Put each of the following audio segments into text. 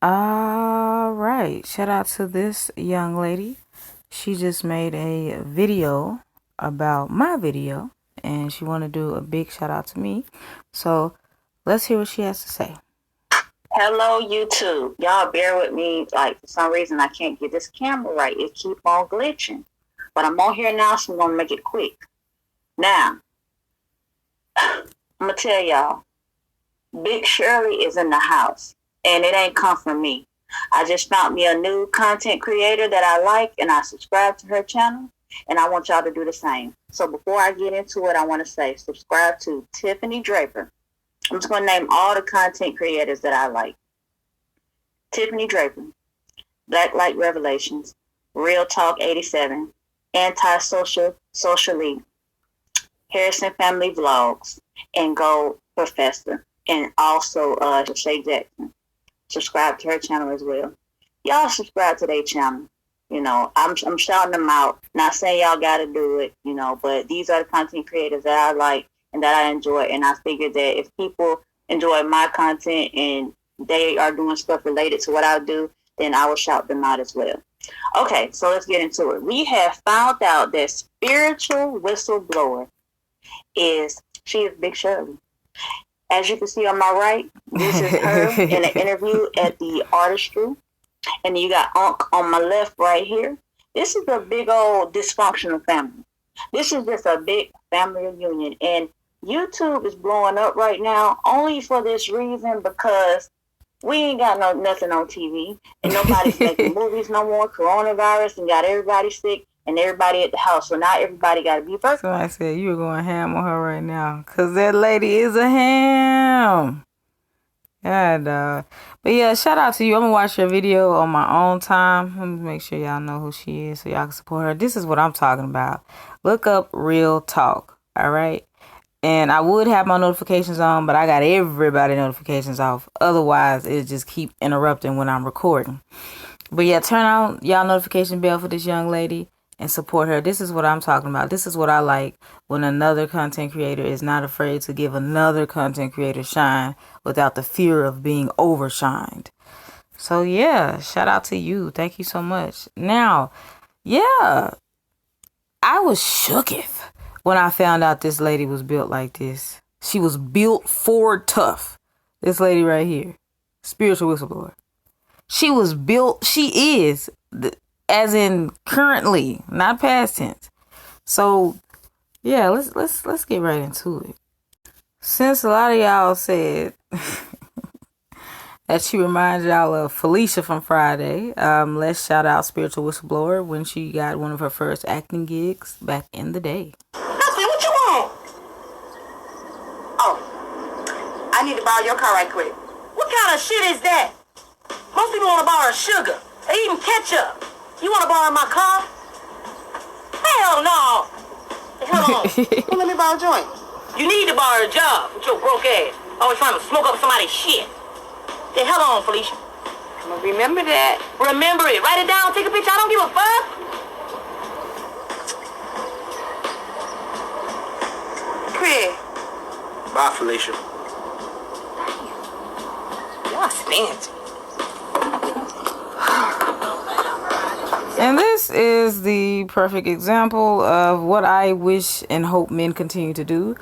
All right. Shout out to this young lady. She just made a video about my video, and she want to do a big shout out to me. So let's hear what she has to say. Hello, YouTube. Y'all bear with me. Like, for some reason, I can't get this camera right. It keep on glitching. But I'm on here now, so I'm going to make it quick. Now, I'm going to tell y'all, Big Shirley is in the house, and it ain't come from me. I just found me a new content creator that I like, and I subscribe to her channel, and I want y'all to do the same. So before I get into it, I want to say subscribe to Tiffany Draper. I'm just going to name all the content creators that I like. Tiffany Draper, Black Light Revelations, Real Talk 87, Anti-Social Socially, Harrison Family Vlogs, and Gold Professor, and also Shay Jackson. Subscribe to her channel as well. Y'all subscribe to their channel. You know, I'm shouting them out. Not saying y'all got to do it, you know, but these are the content creators that I like and that I enjoy. And I figured that if people enjoy my content and they are doing stuff related to what I do, then I will shout them out as well. Okay, so let's get into it. We have found out that Spiritual Whistleblower she is Big Shirley. As you can see on my right, this is her in an interview at the Artistry. And you got Unc on my left right here. This is a big old dysfunctional family. This is just a big family reunion. And YouTube is blowing up right now only for this reason, because we ain't got nothing on TV. And nobody's making movies no more. Coronavirus and got everybody sick and everybody at the house. So now everybody got to be perfect. So I said you were going ham on her right now, because that lady is a ham. Yeah, but yeah, shout out to you. I'm gonna watch your video on my own time. Let me make sure y'all know who she is so y'all can support her. This is what I'm talking about. Look up Real Talk, all right? And I would have my notifications on, but I got everybody notifications off. Otherwise, it just keep interrupting when I'm recording. But yeah, turn on y'all notification bell for this young lady and support her. This is what I'm talking about. This is what I like, when another content creator is not afraid to give another content creator shine without the fear of being overshined. So yeah, shout out to you. Thank you so much. Now, yeah, I was shooketh when I found out this lady was built like this. She was built for tough. This lady right here, Spiritual Whistleblower. She was built, she is, as in currently, not past tense. So yeah, let's get right into it. Since a lot of y'all said that she reminds y'all of Felicia from Friday, let's shout out Spiritual Whistleblower when she got one of her first acting gigs back in the day. What you want? Oh, I need to borrow your car right quick. What kind of shit is that? Most people want to borrow sugar. They even ketchup. You want to borrow my car? Hell no. Hey, hold on. Don't let me borrow a joint. You need to borrow a job with your broke ass. Always trying to smoke up somebody's shit. Hey, hold on, Felicia. I'm going to remember that. Remember it. Write it down. Take a picture. I don't give a fuck. Craig. Bye, Felicia. Y'all fancy. And this is the perfect example of what I wish and hope men continue to do.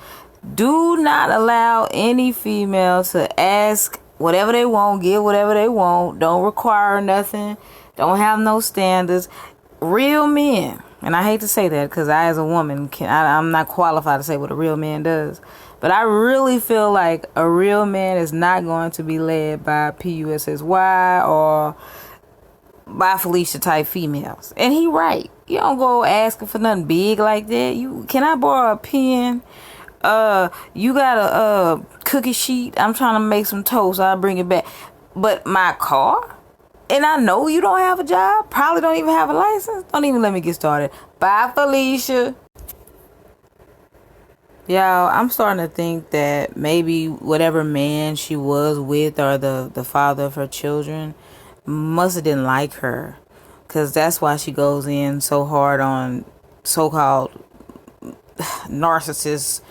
Do not allow any female to ask whatever they want, give whatever they want. Don't require nothing. Don't have no standards. Real men, and I hate to say that because I as a woman, I'm not qualified to say what a real man does. But I really feel like a real man is not going to be led by PUSSY or by Felicia type females. And he right. You don't go asking for nothing big like that. Can I borrow a pen? You got a cookie sheet? I'm trying to make some toast. I'll bring it back. But my car? And I know you don't have a job. Probably don't even have a license. Don't even let me get started. Bye, Felicia. Y'all, I'm starting to think that maybe whatever man she was with, or the father of her children, must have didn't like her, because that's why she goes in so hard on so-called narcissists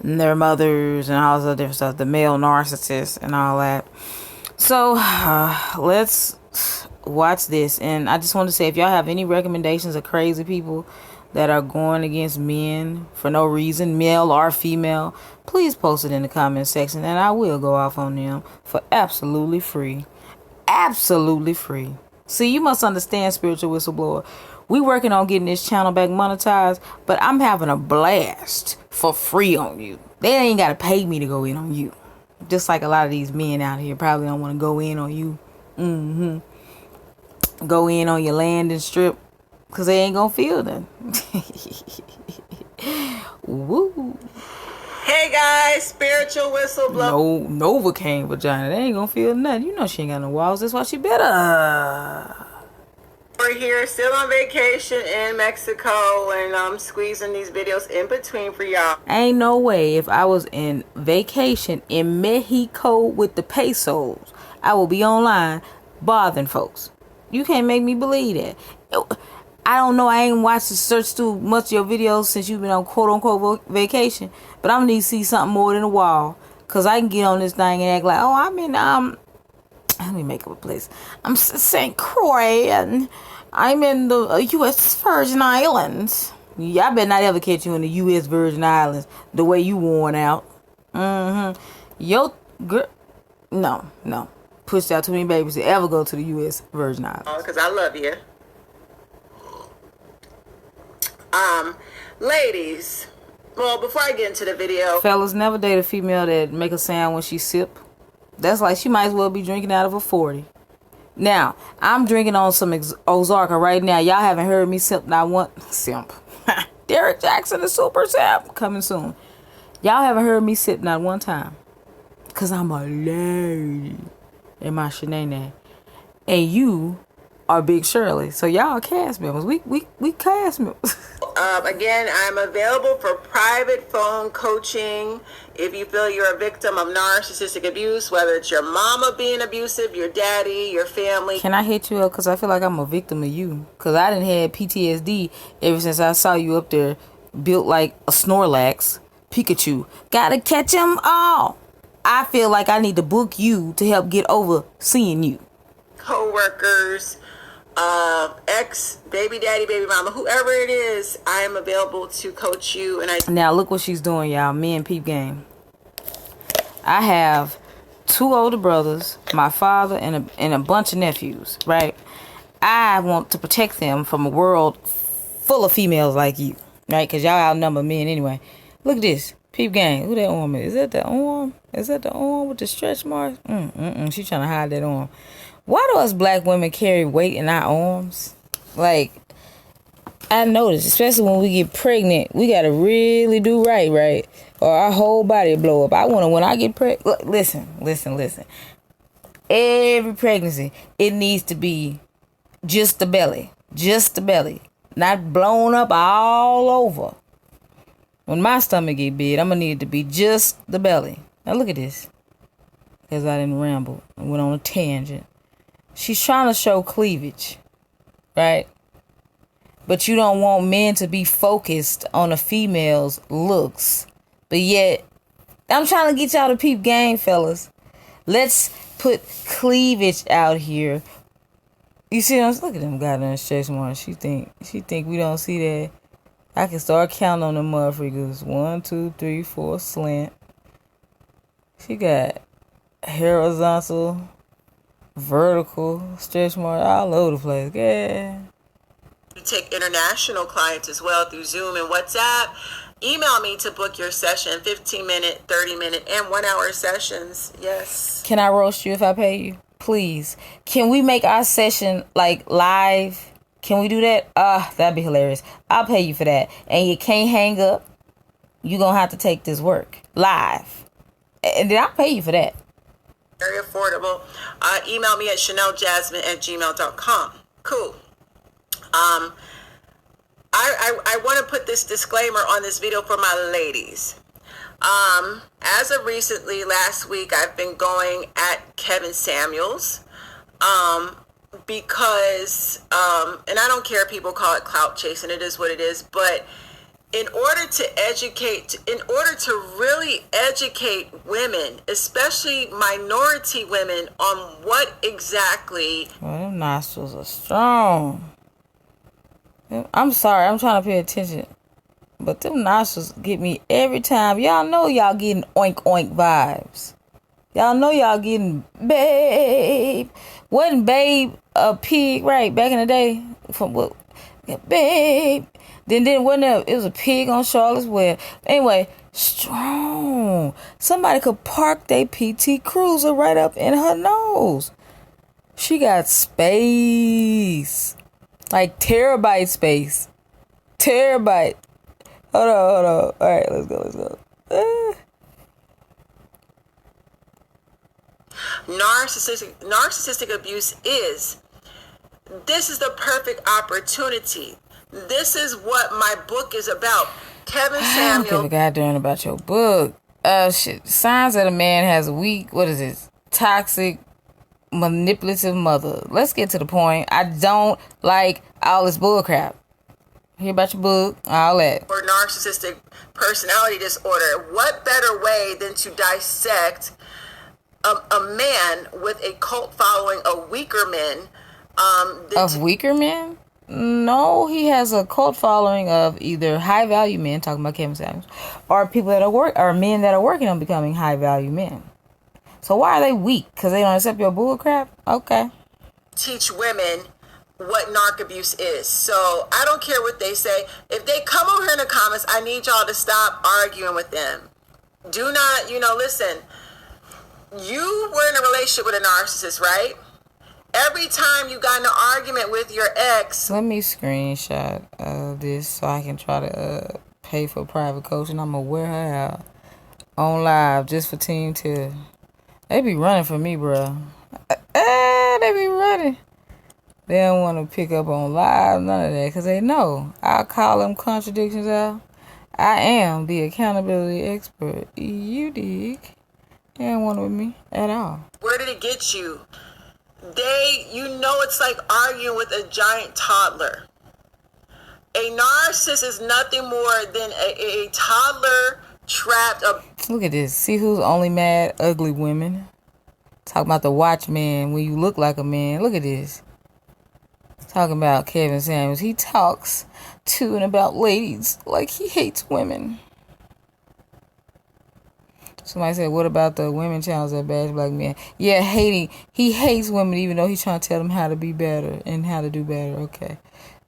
and their mothers and all this other different stuff, the male narcissists and all that. So let's watch this. And I just want to say, if y'all have any recommendations of crazy people that are going against men for no reason, male or female, please post it in the comment section, and I will go off on them for absolutely free. Absolutely free. See, you must understand, Spiritual Whistleblower. We working on getting this channel back monetized, but I'm having a blast for free on you. They ain't got to pay me to go in on you. Just like a lot of these men out here probably don't want to go in on you. Go in on your landing strip, because they ain't going to feel them. Woo. Hey guys, Spiritual Whistleblower. No Novocaine vagina. They ain't going to feel nothing. You know she ain't got no walls. That's why she better. We're here, still on vacation in Mexico, and I'm squeezing these videos in between for y'all. Ain't no way if I was in vacation in Mexico with the pesos, I will be online bothering folks. You can't make me believe that. I don't know. I ain't watched the search through much of your videos since you've been on quote unquote vacation, but I'm gonna need to see something more than a wall, cause I can get on this thing and act like, oh, I'm in let me make up a place. I'm St. Croix, and I'm in the U.S. Virgin Islands. Yeah, I better not ever catch you in the U.S. Virgin Islands the way you worn out. Yo, girl, no. Pushed out too many babies to ever go to the U.S. Virgin Islands. Because I love you. Ladies, well, before I get into the video. Fellas, never date a female that make a sound when she sip. That's like she might as well be drinking out of a 40. Now, I'm drinking on some Ozarka right now. Y'all haven't heard me simp not one. Simp. Derek Jackson, the super simp, coming soon. Y'all haven't heard me sip not one time. Because I'm a lady in my shenanigans. And you are Big Shirley. So y'all are cast members. We cast members. Again, I'm available for private phone coaching. If you feel you're a victim of narcissistic abuse, whether it's your mama being abusive, your daddy, your family. Can I hit you up? Because I feel like I'm a victim of you. Because I done had PTSD ever since I saw you up there built like a Snorlax Pikachu. Gotta catch them all. I feel like I need to book you to help get over seeing you. Co-workers, ex, baby daddy, baby mama, whoever it is, I am available to coach you. And now look what she's doing, y'all. Me and Peep Game. I have 2 older brothers, my father, and a bunch of nephews, right? I want to protect them from a world full of females like you, right? Because y'all outnumber men anyway. Look at this. Peep Game. Who that arm is? Is that the arm? Is that the arm with the stretch marks? She trying to hide that arm. Why do us black women carry weight in our arms? Like, I notice, especially when we get pregnant, we got to really do right? Or our whole body will blow up. I want to, when I get pregnant, listen. Every pregnancy, it needs to be just the belly. Not blown up all over. When my stomach get big, I'm going to need it to be just the belly. Now look at this. Because I didn't ramble. I went on a tangent. She's trying to show cleavage, right? But you don't want men to be focused on a female's looks. But yet, I'm trying to get y'all to Peep Game, fellas. Let's put cleavage out here. You see, look at them goddamn stretch marks. She think we don't see that. I can start counting on them motherfuckers. 1, 2, 3, 4, slant. She got horizontal, vertical, stretch mark all over the place. Yeah. You take international clients as well through Zoom and WhatsApp. Email me to book your session, 15-minute, 30-minute, and 1-hour sessions. Yes. Can I roast you if I pay you? Please. Can we make our session like live? Can we do that? That'd be hilarious. I'll pay you for that. And you can't hang up. You're going to have to take this work live. And then I'll pay you for that. Very affordable. Email me at chaneljasmine@gmail.com. Cool. I want to put this disclaimer on this video for my ladies. As of recently, last week, I've been going at Kevin Samuels. Because, and I don't care if people call it clout chasing, it is what it is, but in order to really educate women, especially minority women, on what exactly. Well, them nostrils are strong. I'm sorry, I'm trying to pay attention. But them nostrils get me every time. Y'all know y'all getting oink oink vibes. Y'all know y'all getting babe. Wasn't babe a pig, right, back in the day? From what? Babe. Then wasn't it was a pig on Charlotte's Web. Anyway, strong. Somebody could park their PT Cruiser right up in her nose. She got space. Like terabyte space. Terabyte. Hold on. Alright, let's go. Narcissistic abuse this is the perfect opportunity. This is what my book is about. Kevin I don't give a Samuel. goddamn about your book. Shit. Signs that a man has a weak, toxic, manipulative mother. Let's get to the point. I don't like all this bullcrap. Hear about your book, all that. Or narcissistic personality disorder. What better way than to dissect a man with a cult following of weaker men? Of weaker men? No, he has a cult following of either high value men, talking about Kevin Samuels, or people that are men that are working on becoming high value men. So why are they weak? Because they don't accept your bull crap? Okay. Teach women what narc abuse is. So I don't care what they say. If they come over here in the comments, I need y'all to stop arguing with them. Do not, listen. You were in a relationship with a narcissist, right? Every time you got in an argument with your ex. Let me screenshot this so I can try to pay for private coaching. I'm going to wear her out on live just for Team 2. They be running for me, bro. They be running. They don't want to pick up on live, none of that, because they know I'll call them contradictions out. I am the accountability expert. You dig? They don't want it with me at all. Where did it get you? It's like arguing with a giant toddler. A narcissist is nothing more than a toddler trapped up. Look at this. See who's only mad? Ugly women. Talking about the watchman when you look like a man. Look at this. Talking about Kevin Samuels. He talks to and about ladies like he hates women. Somebody said, what about the women channels that bash black men? Yeah, hating. He hates women even though he's trying to tell them how to be better and how to do better. Okay.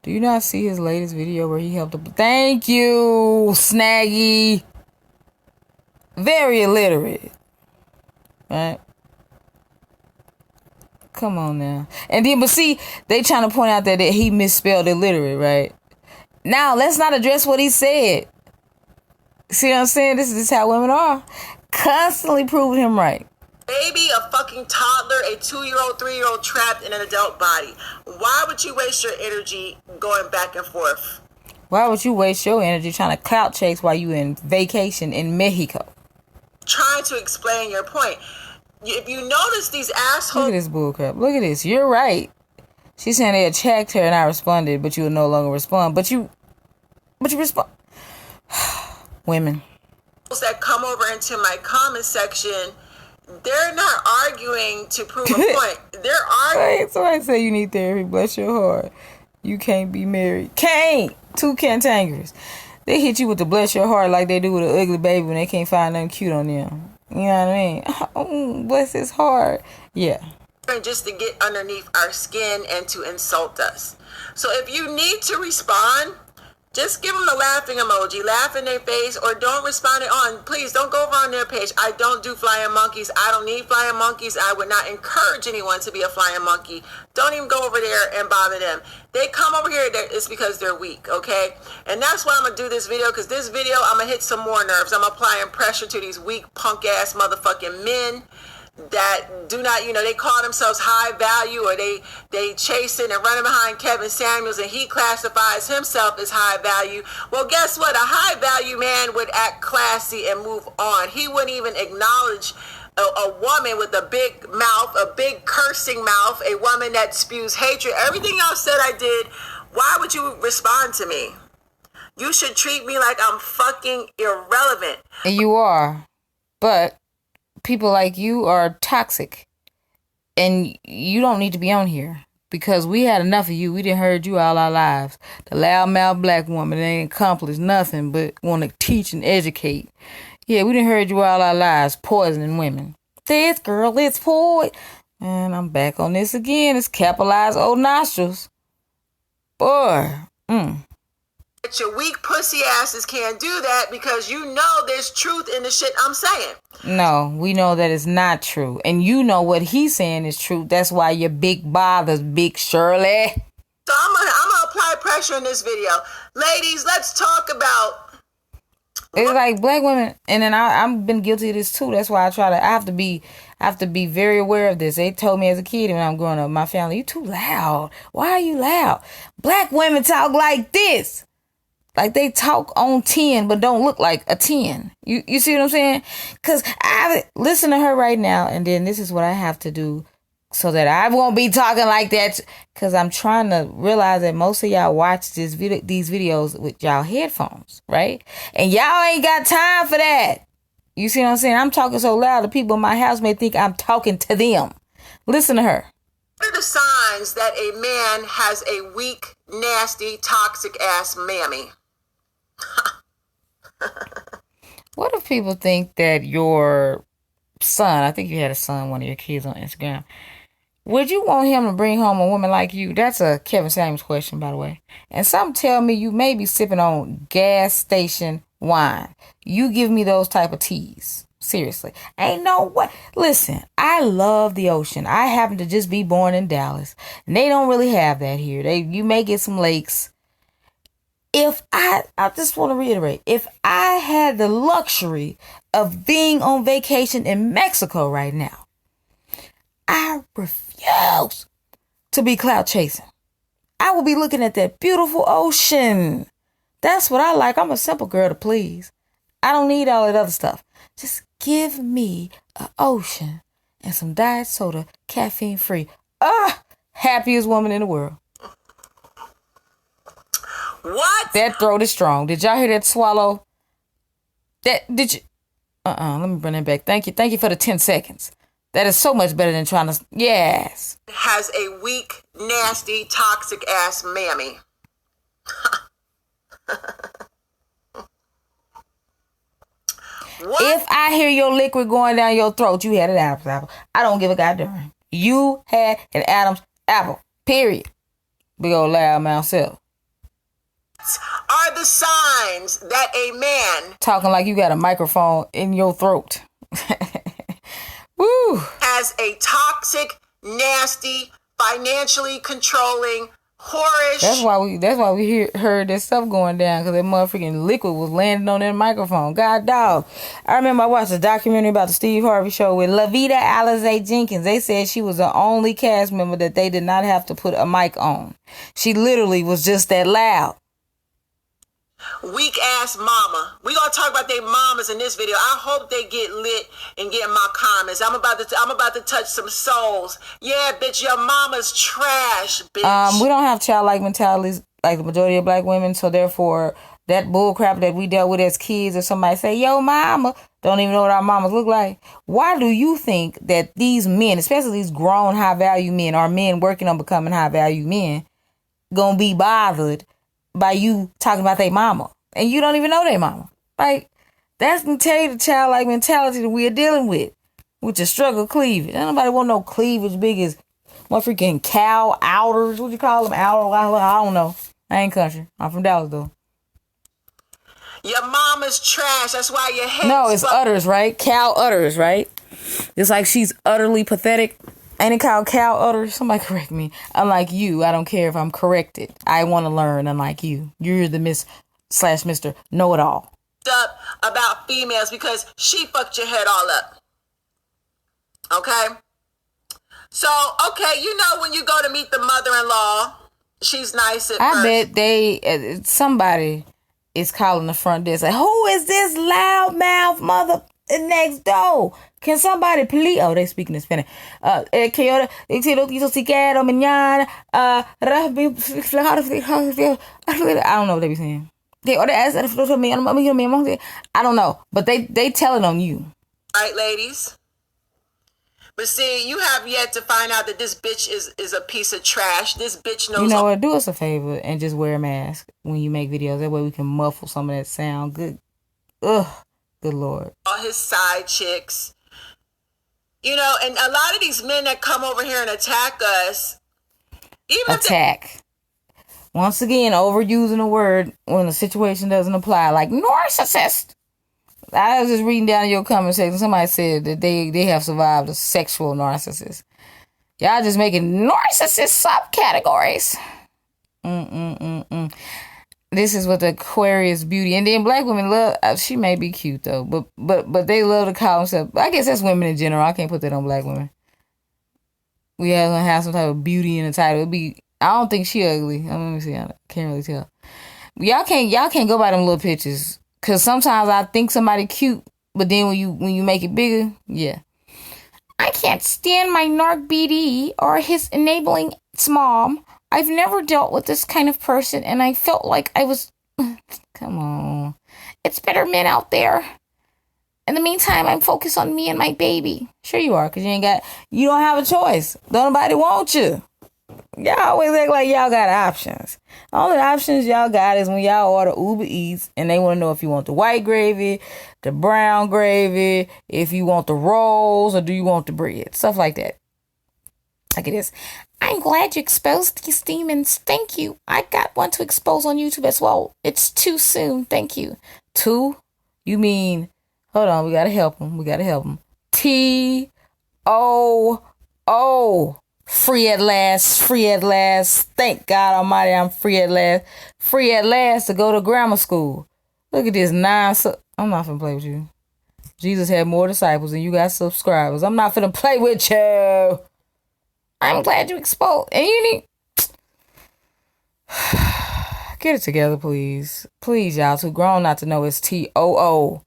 Do you not see his latest video where he helped? Thank you, Snaggy. Very illiterate. Right? Come on now. And then, but see, they trying to point out that he misspelled illiterate, right? Now, let's not address what he said. See what I'm saying? This is how women are. Constantly proving him right. Baby, a fucking toddler, a 2-year-old, 3-year-old trapped in an adult body. Why would you waste your energy going back and forth? Why would you waste your energy trying to clout chase while you in vacation in Mexico? Trying to explain your point. If you notice these assholes... Look at this bullcrap. Look at this. You're right. She's saying they attacked her and I responded, but you will no longer respond. But you respond. Women. That come over into my comment section, they're not arguing to prove a point. They're arguing. Somebody say you need therapy. Bless your heart. You can't be married. Can't. 2 cantankerous. They hit you with the bless your heart like they do with an ugly baby when they can't find nothing cute on them. You know what I mean? Oh, bless his heart. Yeah. Just to get underneath our skin and to insult us. So if you need to respond, just give them the laughing emoji, laugh in their face, or don't respond it on. Please don't go over on their page. I don't do flying monkeys. I don't need flying monkeys. I would not encourage anyone to be a flying monkey. Don't even go over there and bother them. They come over here, it's because they're weak, okay? And that's why I'm going to do this video, because this video, I'm going to hit some more nerves. I'm applying pressure to these weak, punk-ass motherfucking men that do not, they call themselves high value, or they chasing and running behind Kevin Samuels, and he classifies himself as high value. Well, guess what? A high value man would act classy and move on. He wouldn't even acknowledge a woman with a big mouth, a big cursing mouth, a woman that spews hatred. Everything y'all said I did. Why would you respond to me? You should treat me like I'm fucking irrelevant. And you are. But people like you are toxic. And you don't need to be on here. Because we had enough of you. We didn't heard you all our lives. The loudmouth black woman ain't accomplished nothing but want to teach and educate. Yeah, we didn't heard you all our lives poisoning women. This girl is poison. And I'm back on this again. It's capitalized old nostrils. Boy. But your weak pussy asses can't do that because you know there's truth in the shit I'm saying. No, we know that it's not true. And you know what he's saying is true. That's why your big bothers, Big Shirley. So I'm gonna apply pressure in this video. Ladies, let's talk about... It's like black women, and then I've been guilty of this too. That's why I have to be very aware of this. They told me as a kid when I'm growing up, my family, you too loud. Why are you loud? Black women talk like this. Like they talk on 10, but don't look like a 10. You see what I'm saying? Because I listen to her right now, and then this is what I have to do so that I won't be talking like that. Because I'm trying to realize that most of y'all watch these videos with y'all headphones, right? And y'all ain't got time for that. You see what I'm saying? I'm talking so loud, the people in my house may think I'm talking to them. Listen to her. What are the signs that a man has a weak, nasty, toxic ass mammy? What if people think that your son, I think you had a son, one of your kids on Instagram, would you want him to bring home a woman like you? That's a Kevin Samuels question, by the way. And some tell me you may be sipping on gas station wine. You give me those type of teas. Seriously. Ain't no way. Listen, I love the ocean. I happen to just be born in Dallas. And they don't really have that here. You may get some lakes. I just want to reiterate, if I had the luxury of being on vacation in Mexico right now, I refuse to be cloud chasing. I will be looking at that beautiful ocean. That's what I like. I'm a simple girl to please. I don't need all that other stuff. Just give me an ocean and some diet soda, caffeine free. Happiest woman in the world. What? That throat is strong. Did y'all hear that swallow? Did you? Let me bring it back. Thank you for the 10 seconds. That is so much better than trying to... Yes. Has a weak, nasty, toxic ass mammy. What? If I hear your liquid going down your throat, you had an Adam's apple. I don't give a goddamn. You had an Adam's apple. Period. Big old loud mouth self. Are the signs that a man talking like you got a microphone in your throat. Woo. Has a toxic, nasty, financially controlling, whorish. That's why we heard that stuff going down, because that motherfucking liquid was landing on that microphone. God dog. I remember I watched a documentary about the Steve Harvey show with Lavita Alizé Jenkins. They said she was the only cast member that they did not have to put a mic on. She literally was just that loud. Weak ass mama. We gonna talk about their mamas in this video. I hope they get lit and get in my comments. I'm about to touch some souls. Yeah, bitch, your mama's trash, bitch. We don't have childlike mentalities like the majority of black women, so therefore that bull crap that we dealt with as kids, if somebody say, yo, mama, don't even know what our mamas look like. Why do you think that these men, especially these grown high value men, or men working on becoming high value men, gonna be bothered by you talking about their mama, and you don't even know their mama? Like, that's gonna tell you the childlike mentality that we're dealing with the struggle of cleavage. Ain't nobody want no cleavage big as what freaking cow outers. What you call them? Outer? I don't know. I ain't country. I'm from Dallas though. Your mama's trash. That's why your head. No, it's udders, right? Cow udders, right? It's like she's utterly pathetic. Ain't it called cow udders? Somebody correct me. Unlike you, I don't care if I'm corrected. I want to learn. Unlike you, you're the Miss/Mr. Know-it-all. Up about females because she fucked your head all up. Okay. So okay, you know when you go to meet the mother-in-law, she's nice at first. I bet somebody is calling the front desk like, who is this loudmouth mother next door? Can somebody please? Oh, they speaking in Spanish. I don't know what they be saying. or they ask that for me. I don't know, but they tell it on you. Right, ladies? But see, you have yet to find out that this bitch is a piece of trash. This bitch knows. You know what? Do us a favor and just wear a mask when you make videos. That way we can muffle some of that sound. Good. Ugh. Good Lord. All his side chicks. You know, and a lot of these men that come over here and attack us. Even attack. Once again, overusing a word when the situation doesn't apply. Like narcissist. I was just reading down your comment section. Somebody said that they have survived a sexual narcissist. Y'all just making narcissist subcategories. This is what the Aquarius beauty. And then black women love, she may be cute though, but they love to call themselves, I guess that's women in general. I can't put that on black women. We have some type of beauty in the title. I don't think she ugly. Let me see. I can't really tell. Y'all can't go by them little pictures. Cause sometimes I think somebody cute, but then when you make it bigger, yeah. I can't stand my narc BD or his enabling mom. I've never dealt with this kind of person, and I felt like I was... Come on. It's better men out there. In the meantime, I'm focused on me and my baby. Sure you are, because you don't have a choice. Don't nobody want you. Y'all always act like y'all got options. The only options y'all got is when y'all order Uber Eats, and they want to know if you want the white gravy, the brown gravy, if you want the rolls, or do you want the bread. Stuff like that. Look at this. I'm glad you exposed these demons. Thank you. I got one to expose on YouTube as well. It's too soon. Thank you. Two? You mean... Hold on. We got to help him. T-O-O. Free at last. Thank God Almighty, I'm free at last. Free at last to go to grammar school. Look at this I'm not finna play with you. Jesus had more disciples than you got subscribers. I'm not finna play with you. I'm glad you exposed. And you need... Get it together, please. Please, y'all. Too grown not to know it's T-O-O.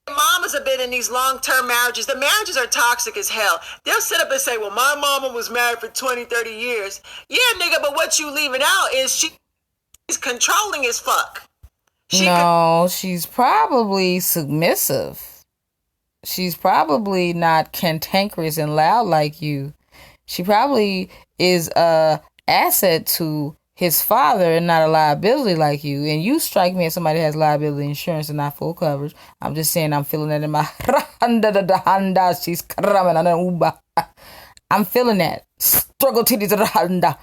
Mamas have been in these long-term marriages. The marriages are toxic as hell. They'll sit up and say, well, my mama was married for 20, 30 years. Yeah, nigga, but what you leaving out is she's controlling as fuck. She's probably submissive. She's probably not cantankerous and loud like you. She probably is a asset to his father and not a liability like you. And you strike me as somebody that has liability insurance and not full coverage. I'm just saying I'm feeling that in my Honda. She's coming on an Uber. I'm feeling that. Struggle titties of the Honda.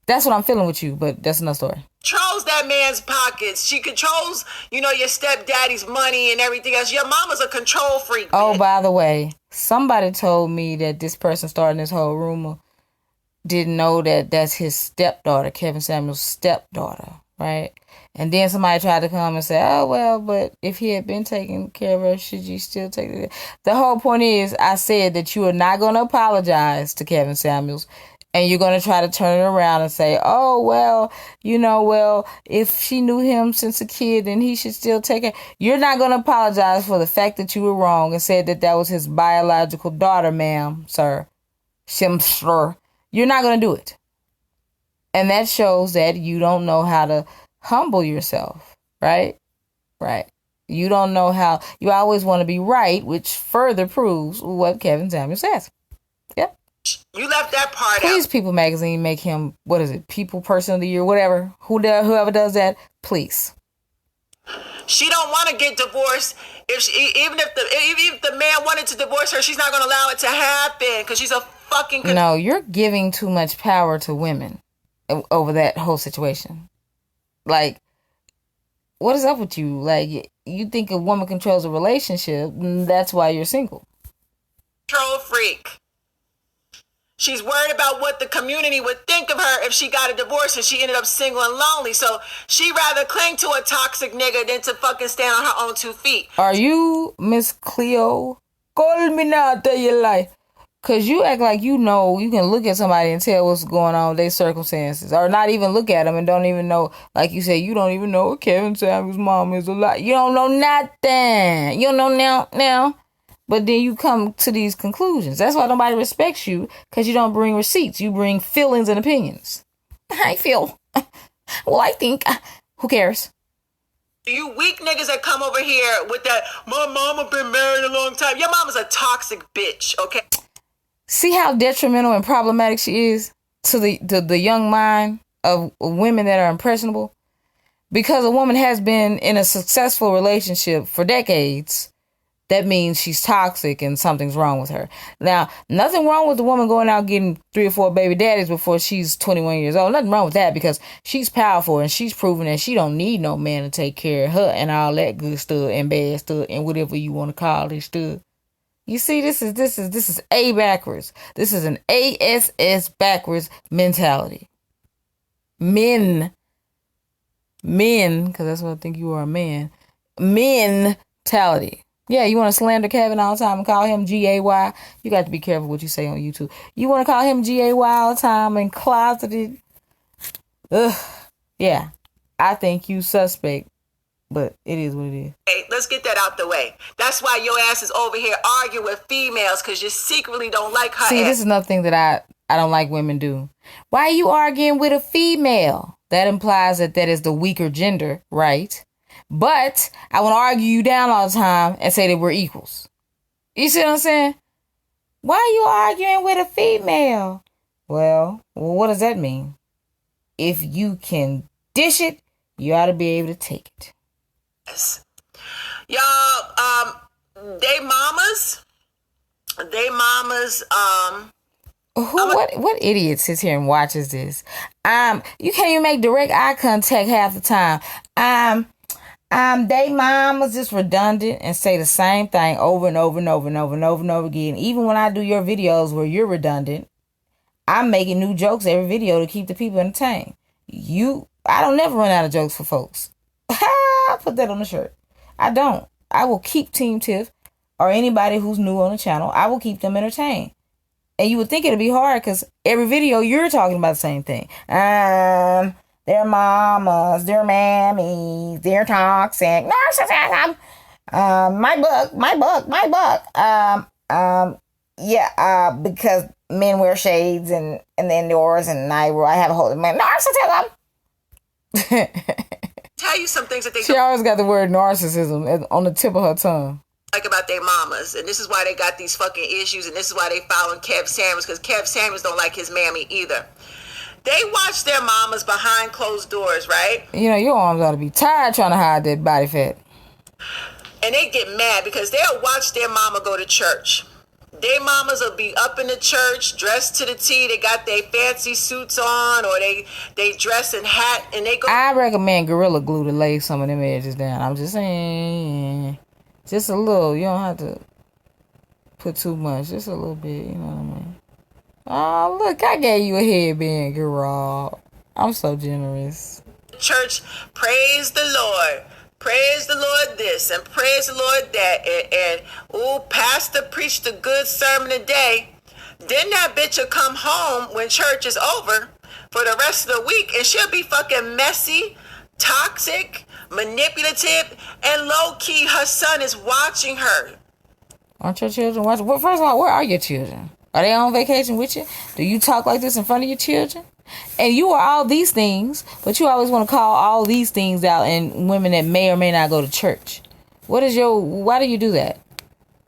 That's what I'm feeling with you, but that's another story. Controls that man's pockets. She controls, your stepdaddy's money and everything else. Your mama's a control freak. Oh, by the way, somebody told me that this person starting this whole rumor didn't know that that's his stepdaughter, Kevin Samuel's stepdaughter, right? And then somebody tried to come and say, oh, well, but if he had been taking care of her, should you still take it? The whole point is, I said that you are not going to apologize to Kevin Samuels. And you're going to try to turn it around and say, oh, well, if she knew him since a kid, then he should still take it. You're not going to apologize for the fact that you were wrong and said that was his biological daughter, ma'am, sir. Sir. You're not going to do it. And that shows that you don't know how to humble yourself, right? Right. You don't know how. You always want to be right, which further proves what Kevin Samuel says. Yep. You left that part out. Please, People Magazine, make him, People Person of the Year, whatever. Whoever does that, please. She don't want to get divorced. Even if the man wanted to divorce her, she's not going to allow it to happen because she's a fucking... No, you're giving too much power to women over that whole situation. Like, what is up with you? Like, you think a woman controls a relationship, that's why you're single. Control freak. She's worried about what the community would think of her if she got a divorce and she ended up single and lonely. So she'd rather cling to a toxic nigga than to fucking stand on her own 2 feet. Are you Miss Cleo? Call me now, tell your life. Because you act like you can look at somebody and tell what's going on with their circumstances. Or not even look at them and don't even know. Like you said, you don't even know what Kevin Samuel's mom is alive. You don't know nothing. You don't know now. But then you come to these conclusions. That's why nobody respects you, because you don't bring receipts. You bring feelings and opinions. I feel. Well, I think. Who cares? You weak niggas that come over here with that, my mama been married a long time. Your mama's a toxic bitch, okay? See how detrimental and problematic she is to the young mind of women that are impressionable? Because a woman has been in a successful relationship for decades, that means she's toxic and something's wrong with her. Now, nothing wrong with the woman going out getting 3 or 4 baby daddies before she's 21 years old. Nothing wrong with that, because she's powerful and she's proven that she don't need no man to take care of her and all that good stuff and bad stuff and whatever you want to call this stuff. You see, this is A backwards. This is an ASS backwards mentality. Men, because that's what I think you are, a man. Mentality. Yeah, you want to slander Kevin all the time and call him G-A-Y? You got to be careful what you say on YouTube. You want to call him G-A-Y all the time and closeted? Ugh. Yeah, I think you suspect, but it is what it is. Hey, let's get that out the way. That's why your ass is over here arguing with females, because you secretly don't like her. See, this is another thing that I don't like women do. Why are you arguing with a female? That implies that is the weaker gender, right? But I want to argue you down all the time and say that we're equals. You see what I'm saying? Why are you arguing with a female? Well, what does that mean? If you can dish it, you ought to be able to take it. Yes. Y'all, they mamas, What idiot sits here and watches this? You can't even make direct eye contact half the time. They mamas just redundant and say the same thing over and over and over and over and over and over again. Even when I do your videos where you're redundant, I'm making new jokes every video to keep the people entertained. I don't never run out of jokes for folks. I put that on the shirt. I don't. I will keep Team Tiff or anybody who's new on the channel. I will keep them entertained. And you would think it'd be hard because every video you're talking about the same thing. They're mamas, they're mammies, they're toxic, narcissism. My book. Because men wear shades and the indoors, and I have a whole narcissism. Tell you some things that she always got the word narcissism on the tip of her tongue. Like about their mamas, and this is why they got these fucking issues, and this is why they following Kev Samuels, because Kev Samuels don't like his mammy either. They watch their mamas behind closed doors, right? You know, your arms ought to be tired trying to hide that body fat. And they get mad because they'll watch their mama go to church. Their mamas will be up in the church, dressed to the T. They got their fancy suits on, or they dress in hat, and they go. I recommend Gorilla Glue to lay some of them edges down. I'm just saying. Just a little. You don't have to put too much. Just a little bit. You know what I mean? Oh, look. I gave you a headband, girl. I'm so generous. Church, praise the Lord. Praise the Lord this and praise the Lord that. And pastor preached a good sermon today. Then that bitch will come home when church is over for the rest of the week, and she'll be fucking messy, toxic, manipulative, and low-key her son is watching her. Aren't your children watching? Well, first of all, where are your children? Are they on vacation with you? Do you talk like this in front of your children? And you are all these things, but you always want to call all these things out in women that may or may not go to church. Why do you do that?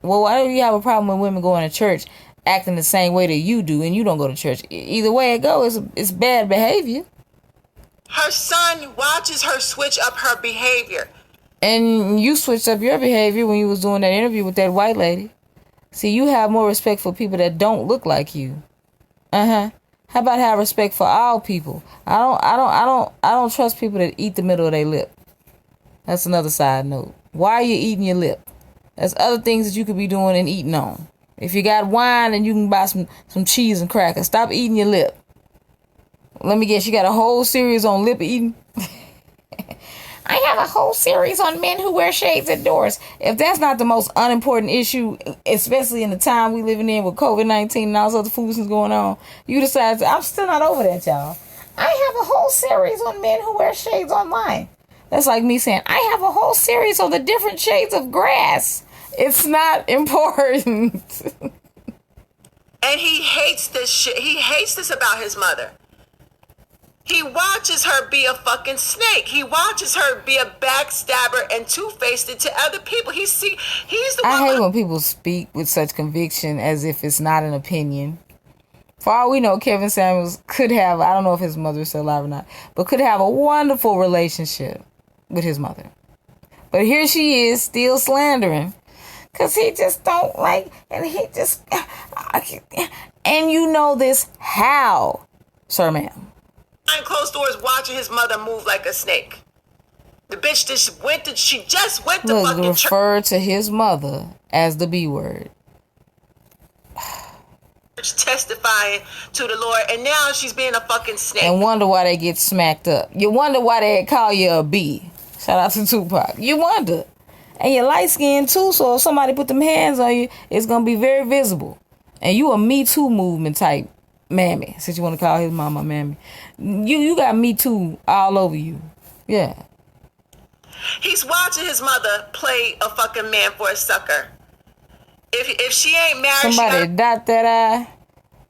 Well, why do you have a problem with women going to church acting the same way that you do and you don't go to church? Either way it goes, it's bad behavior. Her son watches her switch up her behavior. And you switched up your behavior when you was doing that interview with that white lady. See, you have more respect for people that don't look like you. How about have respect for all people? I don't trust people that eat the middle of their lip. That's another side note. Why are you eating your lip? There's other things that you could be doing and eating on. If you got wine, then you can buy some cheese and crackers. Stop eating your lip. Let me guess, you got a whole series on lip eating? I have a whole series on men who wear shades indoors. If that's not the most unimportant issue, especially in the time we living in with COVID-19 and all this other foolishness going on, you decide I'm still not over that, y'all. I have a whole series on men who wear shades online. That's like me saying, I have a whole series on the different shades of grass. It's not important. And he hates this shit. He hates this about his mother. He watches her be a fucking snake. He watches her be a backstabber and two-faced to other people. He's the one. I hate when people speak with such conviction as if it's not an opinion. For all we know, Kevin Samuels could have, I don't know if his mother is still alive or not, but could have a wonderful relationship with his mother. But here she is still slandering because he just don't like, and he just, and you know this how, sir, ma'am. Behind closed doors watching his mother move like a snake. The bitch she just went to fucking refer to his mother as the B word. Testifying to the Lord, and now she's being a fucking snake. And wonder why they get smacked up. You wonder why they call you a B. Shout out to Tupac. You wonder. And you're light skinned too, so if somebody put them hands on you, it's gonna be very visible. And you a Me Too movement type mammy, since you want to call his mama mammy. You got Me Too all over you. Yeah. He's watching his mother play a fucking man for a sucker. If she ain't married, somebody dot that I,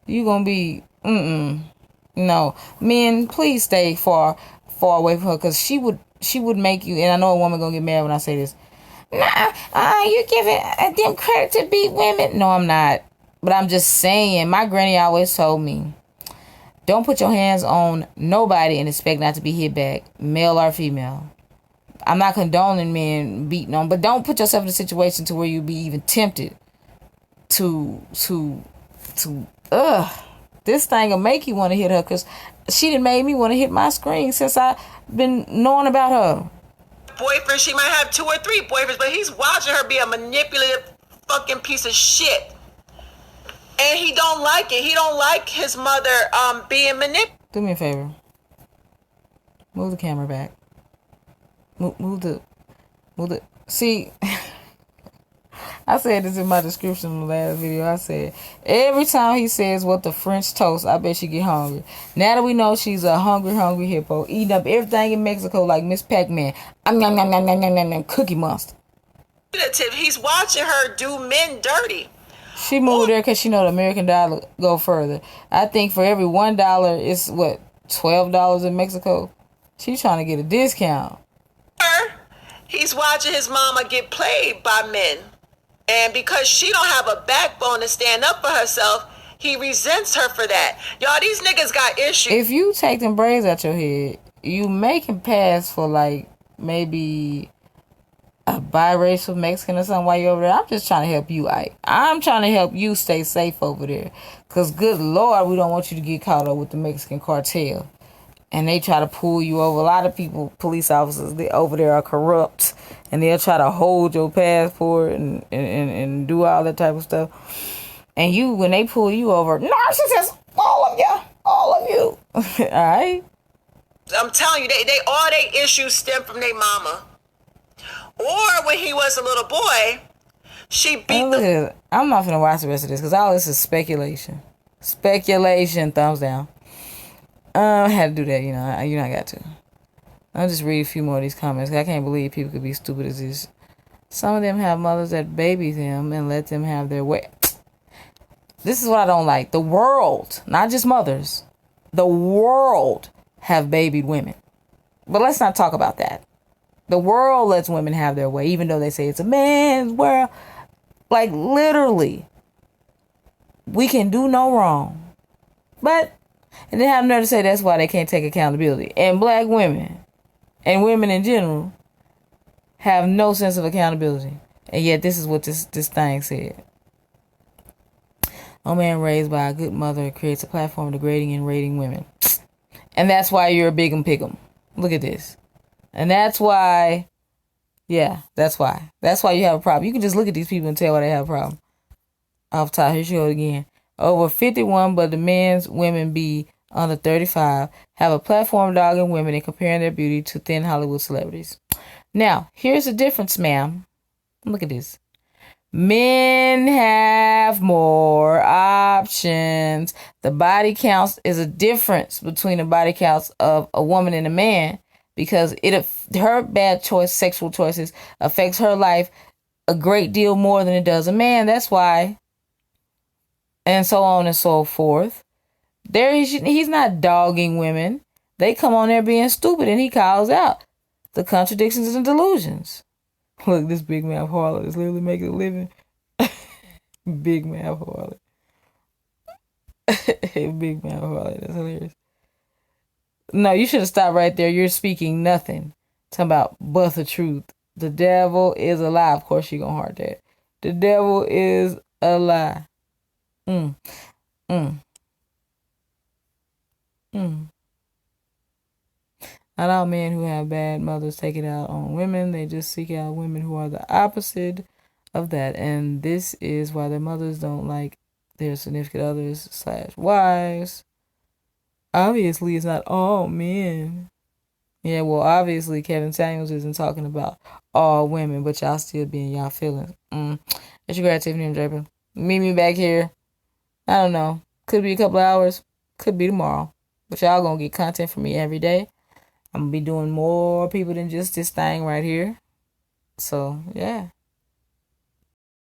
you gonna be no. Men, please stay far away from her, because she would make you, and I know a woman gonna get mad when I say this. Nah, you're giving them credit to beat women. No, I'm not. But I'm just saying, my granny always told me, don't put your hands on nobody and expect not to be hit back, male or female. I'm not condoning men beating on, but don't put yourself in a situation to where you be even tempted to this thing will make you want to hit her, because she done made me want to hit my screen since I've been knowing about her. Boyfriend, she might have 2 or 3 boyfriends, but he's watching her be a manipulative fucking piece of shit. And he don't like it. He don't like his mother being manipulative. Do me a favor. Move the camera back. Move the. See, I said this in my description in the last video. I said, every time he says what the French toast, I bet she get hungry. Now that we know she's a hungry hippo, eating up everything in Mexico like Miss Pac-Man. Cookie Monster. He's watching her do men dirty. She moved there because she know the American dollar go further. I think for every $1, it's what, $12 in Mexico? She's trying to get a discount. He's watching his mama get played by men. And because she don't have a backbone to stand up for herself, he resents her for that. Y'all, these niggas got issues. If you take them braids out your head, you make him pass for like maybe a biracial Mexican or something while you're over there. I'm just trying to help you, Ike. I'm trying to help you stay safe over there. Because good Lord, we don't want you to get caught up with the Mexican cartel. And they try to pull you over. A lot of people, police officers, they over there are corrupt. And they'll try to hold your passport and do all that type of stuff. And you, when they pull you over, narcissists, all of you. All right? I'm telling you, they all their issues stem from their mama. Or when he was a little boy, she beat the... I'm not going to watch the rest of this because all this is speculation. Speculation, thumbs down. I had to do that, you know. You know I got to. I'll just read a few more of these comments. I can't believe people could be stupid as this. Some of them have mothers that baby them and let them have their way. This is what I don't like. The world, not just mothers, the world have babied women. But let's not talk about that. The world lets women have their way, even though they say it's a man's world. Like, literally, we can do no wrong. But, and they have nerve to say that's why they can't take accountability. And black women, and women in general, have no sense of accountability. And yet, this is what this thing said. A man raised by a good mother creates a platform degrading and rating women. And that's why you're a big and pick 'em. Look at this. And that's why, yeah, that's why. That's why you have a problem. You can just look at these people and tell why they have a problem. Off top, here she goes again. Over 51, but the men's women be under 35 have a platform dogging women and comparing their beauty to thin Hollywood celebrities. Now, here's the difference, ma'am. Look at this. Men have more options. The body counts is a difference between the body counts of a woman and a man. Because her bad choice, sexual choices, affects her life a great deal more than it does a man. That's why. And so on and so forth. He's not dogging women. They come on there being stupid, and he calls out the contradictions and delusions. Look, this big mouth harlot is literally making a living. Big mouth harlot. Big mouth harlot. That's hilarious. No, you should have stopped right there. You're speaking nothing. Talking about but the truth. The devil is a lie. Of course, you're going to heart that. The devil is a lie. Mm. Not all men who have bad mothers take it out on women. They just seek out women who are the opposite of that. And this is why their mothers don't like their significant others / wives. Obviously, it's not all men. Yeah, well, obviously, Kevin Samuels isn't talking about all women, but y'all still be in y'all feelings. It's your girl, Tiffany and Draper. Meet me back here. I don't know. Could be a couple hours. Could be tomorrow. But y'all gonna get content from me every day. I'm gonna be doing more people than just this thing right here. So, yeah.